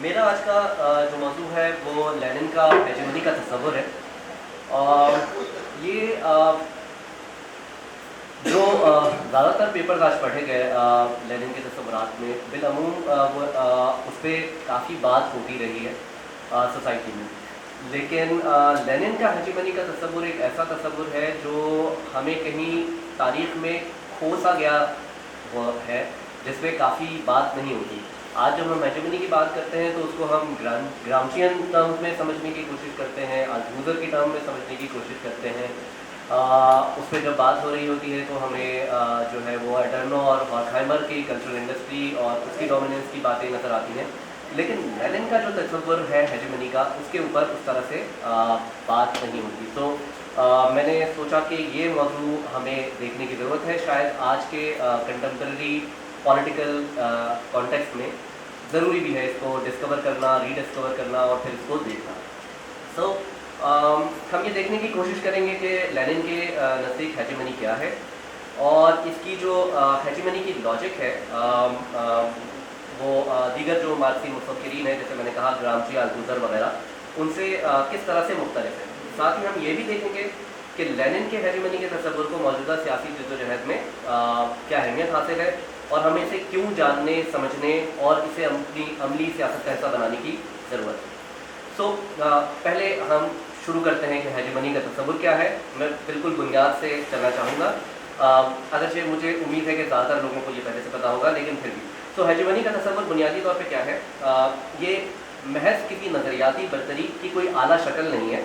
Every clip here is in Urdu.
میرا آج کا جو موضوع ہے وہ لینن کا ہیجمنی کا تصور ہے. یہ جو زیادہ تر پیپرز آج پڑھے گئے لینن کے تصورات میں بالعموم اس پہ کافی بات ہوتی رہی ہے سوسائٹی میں. لیکن لینن کا ہیجمنی کا تصور ایک ایسا تصور ہے جو ہمیں کہیں تاریخ میں کھو سا گیا وہ ہے جس پہ کافی بات نہیں ہوتی. آج جب ہم ہیجمنی کی بات کرتے ہیں تو اس کو ہم گرامشین ٹرمز میں سمجھنے کی کوشش کرتے ہیں, التھوزر کی ٹرم میں سمجھنے کی کوشش کرتے ہیں. اس پہ جب بات ہو رہی ہوتی ہے تو ہمیں جو ہے وہ ایڈرنو اور ہارکھائمر کی کلچرل انڈسٹری اور اس کی ڈومیننس کی باتیں نظر آتی ہیں. لیکن لینن کا جو تصور ہے ہیجمنی کا اس کے اوپر اس طرح سے بات نہیں ہوتی. تو میں نے سوچا کہ یہ موضوع ہمیں دیکھنے کی ضرورت ہے. شاید آج کے کنٹمپرری پولیٹیکل کانٹیکسٹ میں ضروری بھی ہے اس کو ڈسکور کرنا, ری ڈسکور کرنا اور پھر اس کو دیکھنا. سو ہم یہ دیکھنے کی کوشش کریں گے کہ لینن کے نزدیک ہیجمنی کیا ہے اور اس کی جو ہیجمنی کی لاجک ہے وہ دیگر جو مارکسی مفکرین ہیں جیسے میں نے کہا گرامشی, التھوزر وغیرہ ان سے کس طرح سے مختلف ہے. ساتھ ہی ہم یہ بھی دیکھیں گے کہ لینن کے ہیجمنی کے تصور کو موجودہ سیاسی جدوجہد میں کیا اہمیت حاصل ہے اور ہمیں اسے کیوں جاننے, سمجھنے اور اسے عملی سیاست کا حصہ بنانے کی ضرورت ہے. سو پہلے ہم شروع کرتے ہیں کہ ہیجمنی کا تصور کیا ہے. میں بالکل بنیاد سے چلنا چاہوں گا, اگرچہ مجھے امید ہے کہ زیادہ تر لوگوں کو یہ پہلے سے پتا ہوگا لیکن پھر بھی. تو ہیجمنی کا تصور بنیادی طور پہ کیا ہے, یہ محض کسی نظریاتی برتری کی کوئی اعلیٰ شکل نہیں ہے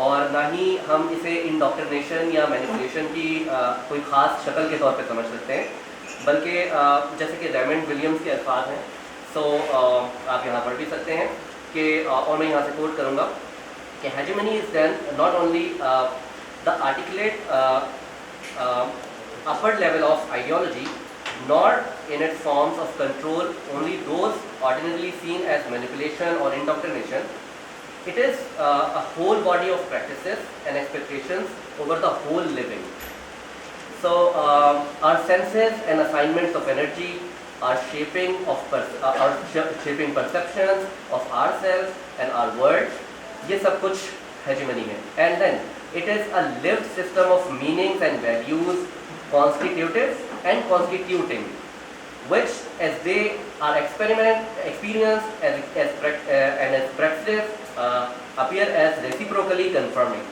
اور نہ ہی ہم اسے انڈاکٹرینیشن یا مینیپولیشن کی کوئی خاص شکل کے طور پہ سمجھ سکتے ہیں, بلکہ جیسے کہ ریمنڈ ولیمز کے الفاظ ہیں. سو آپ یہاں پڑھ بھی سکتے ہیں کہ اور میں یہاں سے کوٹ کروں گا کہ hegemony is then not only the articulate upper level of ideology, nor in its forms of control only those ordinarily seen as manipulation or indoctrination. It is a whole body of practices and expectations over the whole living. So our senses and assignments of energy are shaping perceptions of ourselves and our world. یہ سب کچھ ہیجمنی ہے. And then it is a lived system of meanings and values, constitutive and constituting, which as they are experienced and as practiced appear as reciprocally confirming.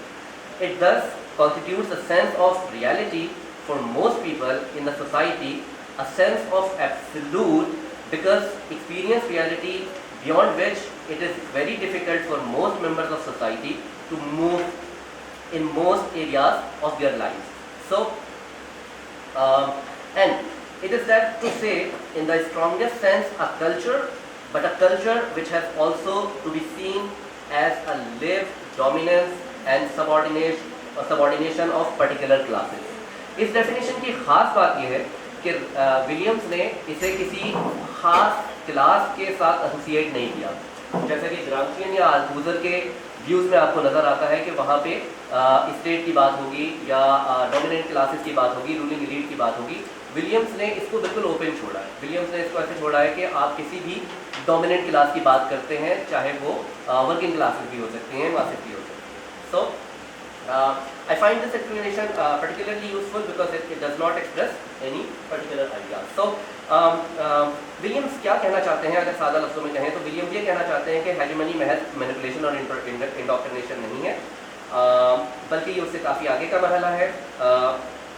It thus constitutes a sense of reality for most people in the society, a sense of absolute, because experience reality beyond which it is very difficult for most members of society to move in most areas of their lives. So and it is that to say in the strongest sense a culture, but a culture which has also to be seen as a lived dominance and subordination of particular classes. اس ڈیفینیشن کی خاص بات یہ ہے کہ ولیمز نے اسے کسی خاص کلاس کے ساتھ ایسوسیٹ نہیں کیا. جیسے کہ گرامشین یا التھوزر کے ویوز میں آپ کو نظر آتا ہے کہ وہاں پہ اسٹیٹ کی بات ہوگی یا ڈومیننٹ کلاسز کی بات ہوگی, رولنگ ایلیٹ کی بات ہوگی. ولیمز نے اس کو بالکل اوپن چھوڑا ہے. ولیمز نے اس کو ایسے چھوڑا ہے کہ آپ کسی بھی ڈومیننٹ کلاس کی بات کرتے ہیں, چاہے وہ ورکنگ کلاسز بھی ہو سکتے ہیں, ماسک بھی ہو سکتے ہیں. سو I find this explanation particularly useful because it does not express any particular idea. So Williams کیا کہنا چاہتے ہیں, اگر سادہ لفظوں میں کہیں تو ولیمز یہ کہنا چاہتے ہیں کہ ہیجمنی محض مینیپولیشن اور انڈاکٹرینیشن نہیں ہے, بلکہ یہ اس سے کافی آگے کا مرحلہ ہے.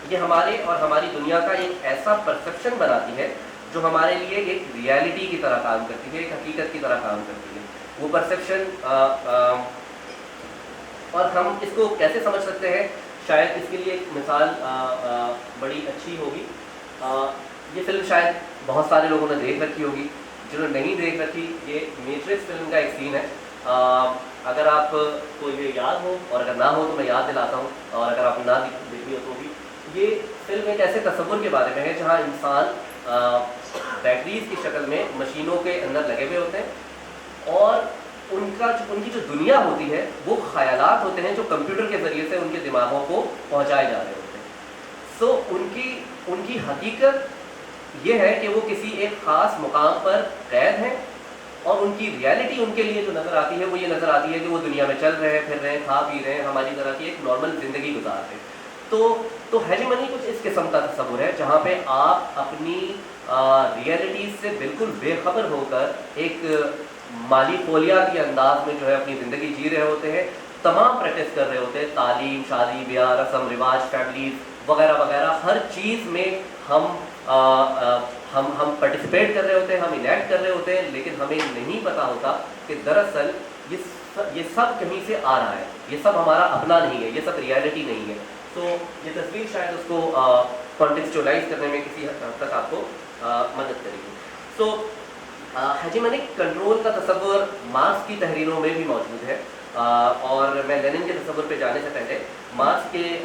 یہ ہمارے اور ہماری دنیا کا ایک ایسا پرسیپشن بناتی ہے جو ہمارے لیے ایک ریالٹی کی طرح کام کرتی ہے, ایک حقیقت کی طرح کام کرتی ہے. وہ پرسیپشن اور ہم اس کو کیسے سمجھ سکتے ہیں, شاید اس کے لیے ایک مثال بڑی اچھی ہوگی. یہ فلم شاید بہت سارے لوگوں نے دیکھ رکھی ہوگی, جنہوں نے نہیں دیکھ رکھی یہ میٹرکس فلم کا ایک سین ہے. اگر آپ کو یہ یاد ہو اور اگر نہ ہو تو میں یاد دلاتا ہوں, اور اگر آپ نہ دیکھی ہو تو بھی. یہ فلم ایک ایسے تصور کے بارے میں ہے جہاں انسان بیٹریز کی شکل میں مشینوں کے اندر لگے ہوئے ہوتے ہیں اور ان کی جو دنیا ہوتی ہے وہ خیالات ہوتے ہیں جو کمپیوٹر کے ذریعے سے ان کے دماغوں کو پہنچائے جا رہے ہوتے ہیں. سو ان کی حقیقت یہ ہے کہ وہ کسی ایک خاص مقام پر قید ہیں اور ان کی ریالٹی ان کے لیے جو نظر آتی ہے وہ یہ نظر آتی ہے کہ وہ دنیا میں چل رہے ہیں, پھر رہے ہیں, کھا پی رہے ہیں, ہماری طرح کی ایک نارمل زندگی گزار رہے ہیں. تو ہیجمنی کچھ اس قسم کا تصور ہے جہاں پہ آپ اپنی ریئلٹیز سے بالکل بے خبر ہو کر ایک مالی فولیاتی انداز میں جو ہے اپنی زندگی جی رہے ہوتے ہیں, تمام پریکٹس کر رہے ہوتے ہیں, تعلیم, شادی بیاہ, رسم رواج, فیملیز وغیرہ وغیرہ, ہر چیز میں ہم پارٹیسپیٹ کر رہے ہوتے ہیں, ہم انیکٹ کر رہے ہوتے ہیں, لیکن ہمیں نہیں پتہ ہوتا کہ دراصل یہ سب کہیں سے آ رہا ہے, یہ سب ہمارا اپنا نہیں ہے, یہ سب ریالٹی نہیں ہے. تو یہ تصویر شاید اس کو کانٹیکسچولائز کرنے میں کسی حد تک آپ کو مدد کرے گی. سو ہیجمنک کنٹرول کا تصور مارکس کی تحریروں میں بھی موجود ہے, اور میں لینن کے تصور پہ جانے سے پہلے مارکس کے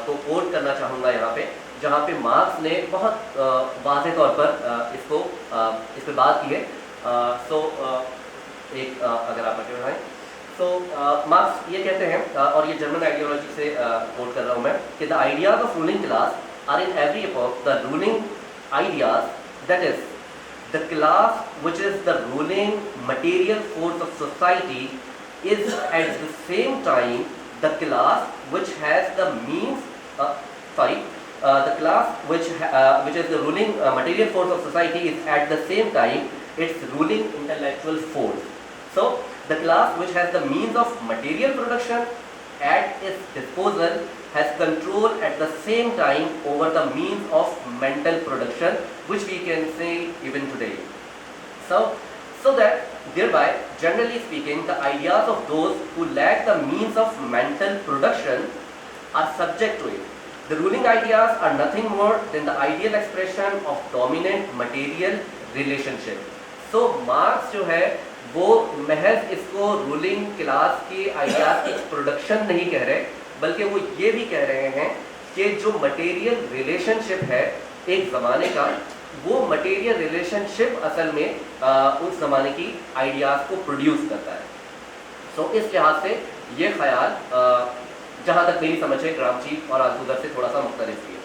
کو کوٹ کرنا چاہوں گا یہاں پہ, جہاں پہ مارکس نے بہت واضح طور پر اس پہ بات کی ہے. سو ایک اگر آپ آگے بڑھائیں. تو مارکس یہ کہتے ہیں, اور یہ جرمن آئیڈیالوجی سے کوٹ کر رہا ہوں میں, کہ the ideas of ruling class are in every epoch the ruling ideas, that is the class which is the ruling material force of society is at the same time the class which has the means the class which is the ruling material force of society is at the same time its ruling intellectual force. So the class which has the means of material production at its disposal has control at the same time over the means of mental production, which we can say even today. So that thereby, generally speaking, the ideas of those who lack the means of mental production are subject to it. The ruling ideas are nothing more than the ideal expression of dominant material relationship. So Marx جو ہے وہ محض اس کو رولنگ کلاس کی آئیڈیاز کی پروڈکشن نہیں کہہ رہے, بلکہ وہ یہ بھی کہہ رہے ہیں کہ جو مٹیریل ریلیشن شپ ہے ایک زمانے کا, وہ مٹیریل ریلیشن شپ اصل میں اس زمانے کی آئیڈیاز کو پروڈیوس کرتا ہے. سو اس لحاظ سے یہ خیال جہاں تک میری سمجھ ہے گرامچی اور آلتھوزر سے تھوڑا سا مختلف بھی ہے.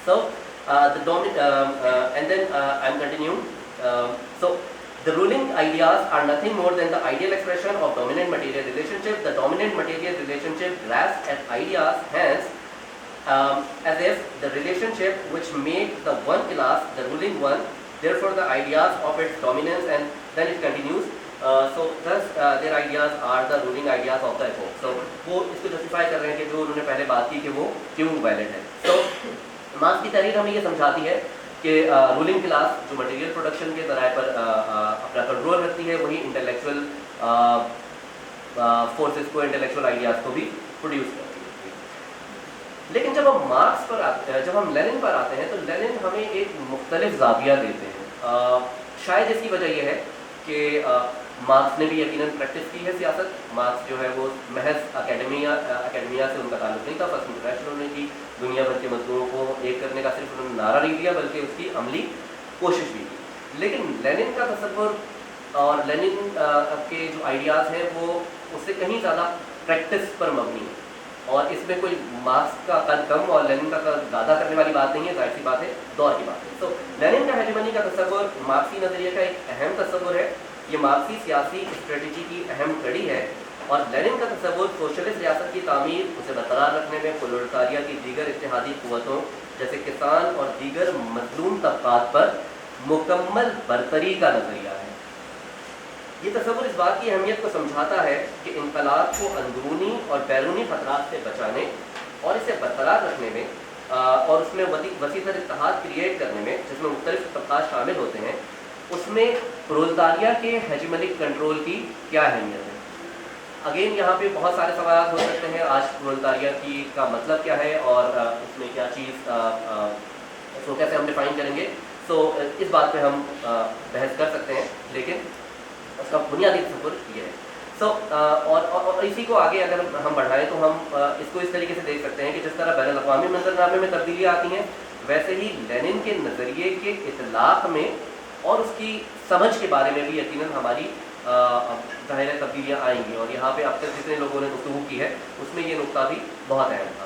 So and then I am continue. So the ruling ideas are nothing more than the ideal expression of dominant material relationship. The dominant material relationship grasps at ideas, hence, as if the relationship which make the one class the ruling one, therefore the ideas of its dominance, and then it continues. So thus their ideas are the ruling ideas of the epoch. So وہ اس کو justify کر رہے ہیں کہ جو انہوں نے پہلے بات کی کہ وہ کیوں ویلڈ ہے. So مارکس کی تحریر ہمیں یہ سمجھاتی ہے کہ رولنگ کلاس جو مٹیریل پروڈکشن کے ذرائع پر اپنا کنٹرول رکھتی ہے, وہی انٹلیکچوئل فورسز کو, انٹلیکچوئل آئیڈیاز کو بھی پروڈیوس کرتی ہے. لیکن جب ہم مارکس پر آتے ہیں, جب ہم لینن پر آتے ہیں, تو لینن ہمیں ایک مختلف زاویہ دیتے ہیں. شاید اس کی وجہ یہ ہے کہ مارکس نے بھی یقیناً پریکٹس کی ہے سیاست. مارکس جو ہے وہ محض اکیڈمیا سے ان کا تعلق نہیں تھا, فرسٹ انٹریکشن انہوں نے کی, دنیا بھر کے مزدوروں کو ایک کرنے کا صرف انہوں نے نعرہ نہیں دیا بلکہ اس کی عملی کوشش بھی کی. لیکن لینن کا تصور اور لینن کے جو آئیڈیاز ہیں وہ اس سے کہیں زیادہ پریکٹس پر مبنی ہے, اور اس میں کوئی مارکس کا قد کم اور لینن کا قد زیادہ کرنے والی بات نہیں ہے, ظاہر سی بات ہے دور کی بات ہے. تو لینن کا ہیجمنی کا تصور مارکسی نظریے کا ایک اہم تصور ہے, یہ مارکسی سیاسی اسٹریٹجی کی اہم کڑی ہے, اور لینن کا تصور سوشلسٹ ریاست کی تعمیر, اسے برقرار رکھنے میں پرولتاریہ کی دیگر اتحادی قوتوں جیسے کسان اور دیگر مظلوم طبقات پر مکمل برتری کا نظریہ ہے. یہ تصور اس بات کی اہمیت کو سمجھاتا ہے کہ انقلاب کو اندرونی اور بیرونی خطرات سے بچانے اور اسے برقرار رکھنے میں اور اس میں وسیع تر اتحاد کریٹ کرنے میں, جس میں مختلف طبقات شامل ہوتے ہیں, اس میں پرولتاریہ کے ہیجمنک کنٹرول کی کیا اہمیت ہے. اگین یہاں پہ بہت سارے سوالات ہو سکتے ہیں, آج پرولتاریہ کی کا مطلب کیا ہے اور اس میں کیا چیز, اس کو کیسے ہم ڈیفائن کریں گے. سو اس بات پہ ہم بحث کر سکتے ہیں, لیکن اس کا بنیادی تصور یہ ہے. سو اور اسی کو آگے اگر ہم بڑھائیں تو ہم اس کو اس طریقے سے دیکھ سکتے ہیں کہ جس طرح بین الاقوامی منظرنامے میں تبدیلیاں آتی ہیں, ویسے ہی لینن کے نظریے کے اطلاق میں اور اس کی سمجھ کے بارے میں بھی یقیناً ہماری ظاہر تبدیلیاں آئیں گی. اور یہاں پہ اب تک جتنے لوگوں نے گفتگو کی ہے اس میں یہ نقطہ بھی بہت اہم تھا.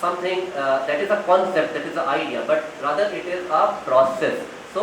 something that is a concept, that is an idea, but rather it is a process. So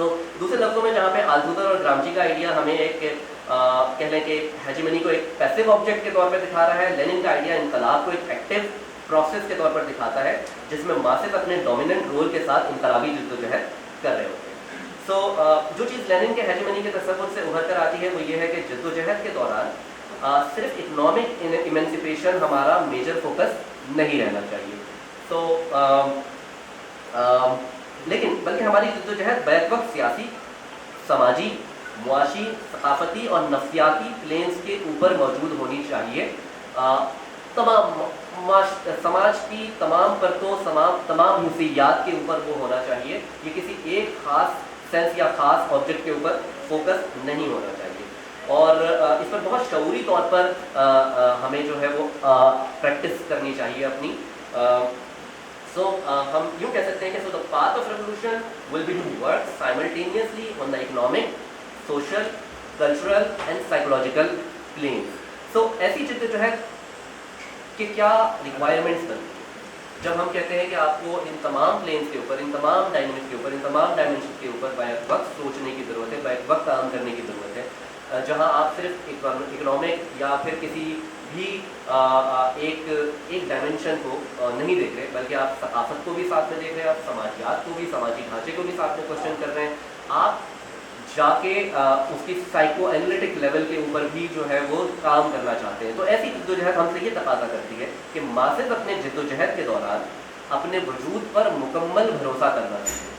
تو دوسرے لفظوں میں جہاں پہ آلتھوزر اور گرامچی کا آئیڈیا ہمیں ایک کہہ لیں کہ ہیجیمنی کو ایک پیسو آبجیکٹ کے طور پہ دکھا رہا ہے، لینن کا آئیڈیا انقلاب کو ایک ایکٹیو پروسیس کے طور پر دکھاتا ہے جس میں ماسز اپنے ڈومیننٹ رول کے ساتھ انقلابی جدوجہد کر رہے ہوتے ہیں. سو جو چیز لینن کے ہیجیمنی کے تصور سے ابھر کر آتی ہے وہ یہ ہے کہ جدوجہد کے دوران صرف اکنامک ایمنسپیشن ہمارا میجر فوکس نہیں رہنا چاہیے. تو لیکن بلکہ ہماری جدوجہد بیک وقت سیاسی، سماجی، معاشی، ثقافتی اور نفسیاتی پلینز کے اوپر موجود ہونی چاہیے. تمام سماج کی تمام پرتوں، تمام حصیات کے اوپر وہ ہونا چاہیے. یہ کسی ایک خاص سینس یا خاص آبجیکٹ کے اوپر فوکس نہیں ہونا چاہیے. اور اس پر بہت شعوری طور پر ہمیں جو ہے وہ پریکٹس کرنی چاہیے اپنی. سو ہم یوں کہہ سکتے ہیں کہ so the path of revolution will be to work simultaneously on the economic, social, cultural and psychological planes. So ایسی جدوجہد کہ کیا ریکوائرمنٹس بنتی ہیں جب ہم کہتے ہیں کہ آپ کو ان تمام پلینس کے اوپر، ان تمام ڈائنامکس کے اوپر، ان تمام ڈائمنشن کے اوپر بیک وقت سوچنے کی ضرورت ہے، بیک وقت کام کرنے کی ضرورت ہے، جہاں آپ صرف اکنامک یا پھر کسی بھی ایک ڈائمنشن کو نہیں دیکھ رہے بلکہ آپ ثقافت کو بھی ساتھ میں دیکھ رہے ہیں، آپ سماجیات کو بھی، سماجی ڈھانچے کو بھی ساتھ میں کوشچن کر رہے ہیں، آپ جا کے اس کی سائیکو اینالیٹک لیول کے اوپر بھی جو ہے وہ کام کرنا چاہتے ہیں. تو ایسی جدوجہد ہم سے یہ تقاضا کرتی ہے کہ ماسز اپنے جدوجہد کے دوران اپنے وجود پر مکمل بھروسہ کرنا چاہیے.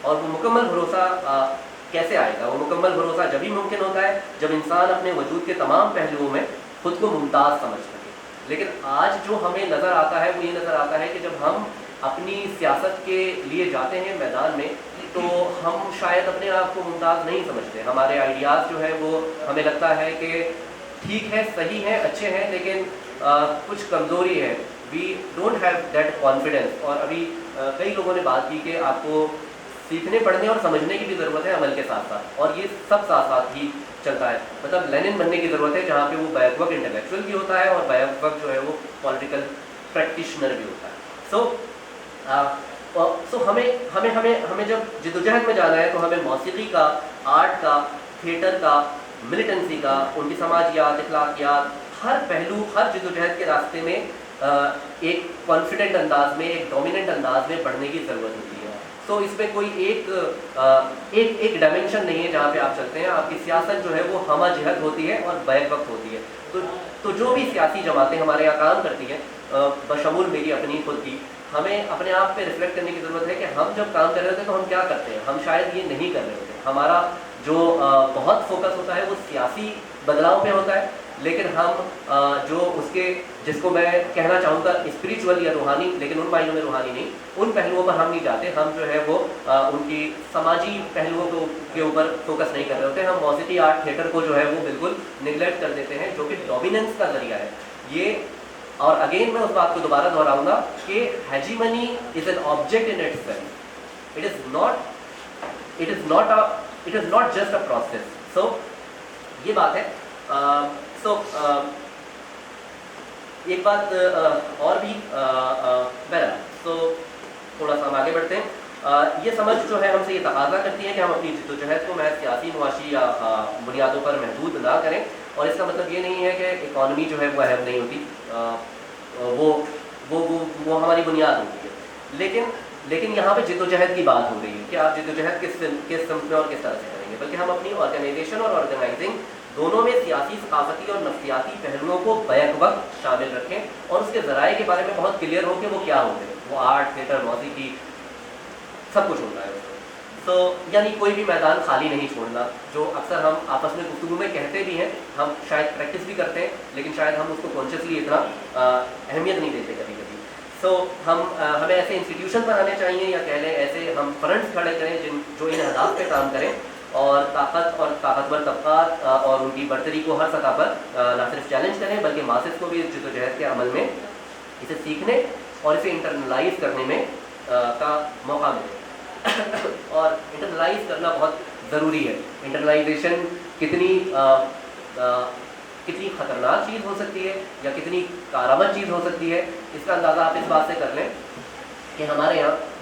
اور وہ مکمل بھروسہ کیسے آئے گا؟ وہ مکمل بھروسہ جب ہی ممکن ہوتا ہے جب انسان اپنے وجود کے تمام پہلوؤں میں خود کو ممتاز سمجھ سکے. لیکن آج جو ہمیں نظر آتا ہے وہ یہ نظر آتا ہے کہ جب ہم اپنی سیاست کے لیے جاتے ہیں میدان میں تو ہم شاید اپنے آپ کو ممتاز نہیں سمجھتے. ہمارے آئیڈیاز جو ہے وہ ہمیں لگتا ہے کہ ٹھیک ہے، صحیح ہیں، اچھے ہیں، لیکن کچھ کمزوری ہے. We don't have that confidence. اور ابھی کئی لوگوں نے بات کی کہ آپ کو سیکھنے، پڑھنے اور سمجھنے کی بھی ضرورت ہے عمل کے ساتھ ساتھ، اور یہ سب ساتھ ساتھ ہی چلتا ہے. مطلب لینن بننے کی ضرورت ہے جہاں پہ وہ بیک وقت انٹلیکچوئل بھی ہوتا ہے اور بیک وقت جو ہے وہ پولیٹیکل پریکٹیشنر بھی ہوتا ہے. سو ہمیں جب جدوجہد میں جانا ہے تو ہمیں موسیقی کا، آرٹ کا، تھیٹر کا، ملیٹنسی کا، ان کی سماجیات، اخلاقیات، ہر پہلو، ہر جدوجہد کے راستے میں ایک کانفیڈنٹ انداز میں، ایک ڈومیننٹ انداز میں بڑھنے کی ضرورت ہوتی ہے. تو اس میں کوئی ایک ڈائمنشن نہیں ہے جہاں پہ آپ چلتے ہیں. آپ کی سیاست جو ہے وہ ہمہ جہت ہوتی ہے اور بیک وقت ہوتی ہے. تو جو بھی سیاسی جماعتیں ہمارے یہاں کام کرتی ہیں، بشمول میری اپنی خود کی، ہمیں اپنے آپ پہ ریفلیکٹ کرنے کی ضرورت ہے کہ ہم جب کام کر رہے ہوتے ہیں تو ہم کیا کرتے ہیں. ہم شاید یہ نہیں کر رہے ہوتے. ہمارا جو بہت فوکس ہوتا ہے وہ سیاسی بدلاؤ پہ ہوتا ہے، لیکن ہم جو اس کے، جس کو میں کہنا چاہوں گا اسپریچول یا روحانی، لیکن ان معنیوں میں روحانی نہیں، ان پہلوؤں پر ہم نہیں جاتے. ہم جو ہے وہ ان کی سماجی پہلوؤں کے اوپر فوکس نہیں کر رہے ہوتے. ہم موسیقی، آرٹ، تھیٹر کو جو ہے وہ بالکل نگلیکٹ کر دیتے ہیں، جو کہ ڈومیننس کا ذریعہ ہے. یہ اور اگین میں اس بات کو دوبارہ دہراؤں گا کہ hegemony is an object in itself. It is not just a process. So یہ بات ہے. ایک بات اور بھی بہرحال، تو تھوڑا سا ہم آگے بڑھتے ہیں. یہ سمجھ جو ہے ہم سے یہ تقاضا کرتی ہے کہ ہم اپنی جدوجہد کو محض سیاسی، معاشی یا بنیادوں پر محدود نہ کریں. اور اس کا مطلب یہ نہیں ہے کہ اکانومی جو ہے وہ اہم نہیں ہوتی، وہ ہماری بنیاد ہوتی ہے. لیکن یہاں پہ جدوجہد کی بات ہو رہی ہے کہ آپ جدوجہد کس سمت میں اور کس طرح سے کریں گے. بلکہ ہم اپنی آرگنائزیشن اور آرگنائزنگ دونوں میں سیاسی، ثقافتی اور نفسیاتی پہلوؤں کو بیک وقت شامل رکھیں اور اس کے ذرائع کے بارے میں بہت کلیئر ہو کہ وہ کیا ہوتے ہیں. وہ آرٹ، تھیٹر، موسیقی، سب کچھ ہوتا ہے اس میں. تو یعنی کوئی بھی میدان خالی نہیں چھوڑنا، جو اکثر ہم آپس میں گفتگو میں کہتے بھی ہیں، ہم شاید پریکٹس بھی کرتے ہیں، لیکن شاید ہم اس کو کانشیسلی اتنا اہمیت نہیں دیتے کبھی کبھی. سو ہمیں ایسے انسٹیٹیوشن بنانے چاہیے، یا کہہ لیں ایسے ہم فرنٹس کھڑے کریں جو ان اہداف پہ کام کریں اور طاقت اور طاقتور طبقات اور ان کی برتری کو ہر سطح پر نہ صرف چیلنج کریں بلکہ ماسز کو بھی اس جدوجہد کے عمل میں اسے سیکھنے اور اسے انٹرنلائز کرنے میں کا موقع ملے. اور انٹرنلائز کرنا بہت ضروری ہے. انٹرنلائزیشن کتنی خطرناک چیز ہو سکتی ہے یا کتنی کارآمد چیز ہو سکتی ہے، اس کا اندازہ آپ اس بات سے کر لیں کہ ہمارے یہاں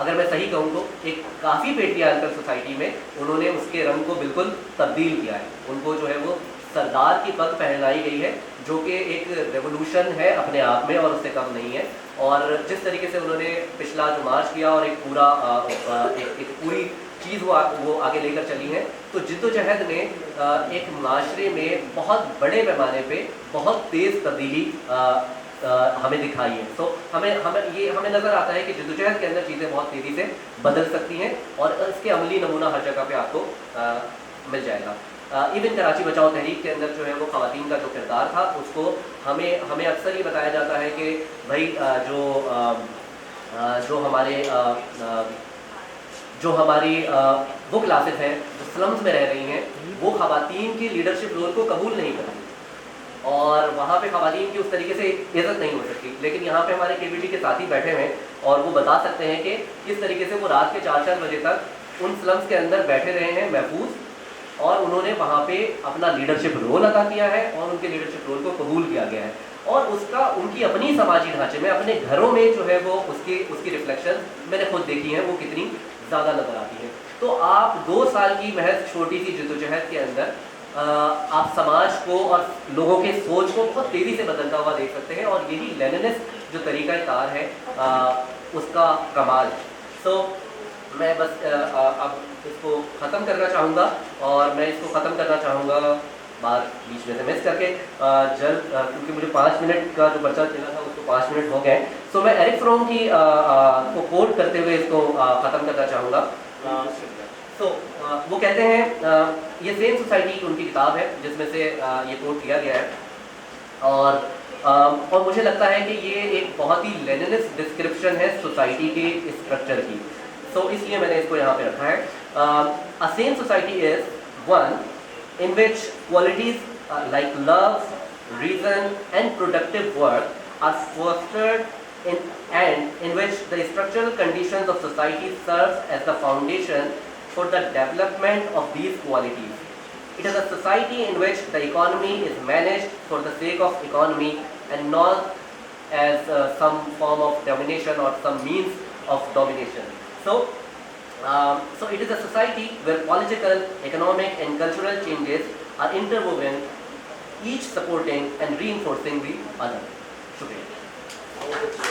اگر میں صحیح کہوں تو ایک کافی پیٹریارکل سوسائٹی میں انہوں نے اس کے رنگ کو بالکل تبدیل کیا ہے. ان کو جو ہے وہ سردار کی پگ پہنائی گئی ہے جو کہ ایک ریولوشن ہے اپنے آپ میں اور اس سے کم نہیں ہے. اور جس طریقے سے انہوں نے پچھلا جو مارچ کیا اور ایک پورا ایک پوری چیز وہ آگے لے کر چلی ہیں, تو جد و جہد نے ایک معاشرے میں بہت بڑے پیمانے پہ بہت تیز تبدیلی ہمیں دکھائی ہے. تو ہمیں نظر آتا ہے کہ جدوجہد کے اندر چیزیں بہت تیزی سے بدل سکتی ہیں اور اس کے عملی نمونہ ہر جگہ پہ آپ کو مل جائے گا. ایون کراچی بچاؤ تحریک کے اندر جو ہے وہ خواتین کا جو کردار تھا اس کو ہمیں اکثر یہ بتایا جاتا ہے کہ بھائی جو ہماری وہ کلاسز ہیں جو سلمز میں رہ رہی ہیں وہ خواتین کی لیڈرشپ رول کو قبول نہیں کرتی اور وہاں پہ خواتین کی اس طریقے سے عزت نہیں ہو سکتی. لیکن یہاں پہ ہمارے KBT کے ساتھی بیٹھے ہیں اور وہ بتا سکتے ہیں کہ کس طریقے سے وہ رات کے 4 بجے تک ان سلمز کے اندر بیٹھے رہے ہیں محفوظ, اور انہوں نے وہاں پہ اپنا لیڈرشپ رول ادا کیا ہے اور ان کے لیڈرشپ رول کو قبول کیا گیا ہے. اور اس کا ان کی اپنی سماجی ڈھانچے میں اپنے گھروں میں جو ہے وہ اس کی ریفلیکشن میں نے خود دیکھی ہیں وہ کتنی زیادہ نظر آتی ہے. تو آپ 2 سال کی محض چھوٹی سی جدوجہد کے اندر آپ سماج کو اور لوگوں کے سوچ کو بہت تیزی سے بدلتا ہوا دیکھ سکتے ہیں, اور یہی لیننسٹ جو طریقہ کار ہے اس کا کمال. سو میں بس اب اس کو ختم کرنا چاہوں گا, اور میں اس کو ختم کرنا چاہوں گا بات بیچ میں سے مس کر کے جلد, کیونکہ مجھے 5 منٹ کا جو پرچہ چلا تھا اس کو 5 منٹ ہو گئے. سو میں ایرک فروم کی کو کوٹ کرتے ہوئے اس کو ختم کرنا چاہوں گا. تو وہ کہتے ہیں, یہ سیم سوسائٹی ان کی کتاب ہے جس میں سے یہ کوٹ کیا گیا ہے, اور مجھے لگتا ہے کہ یہ ایک بہت ہی لیننسٹ ڈسکرپشن ہے سوسائٹی کے اسٹرکچر کی. سو اس لیے میں نے اس کو یہاں پہ رکھا ہے. A sane society is one in which qualities like love, reason and productive work are fostered and in which the structural conditions of society serves as the foundation for the development of these qualities. It is a society in which the economy is managed for the sake of economy and not as some form of domination or some means of domination. So it is a society where political, economic and cultural changes are interwoven, each supporting and reinforcing the other. Shukriya.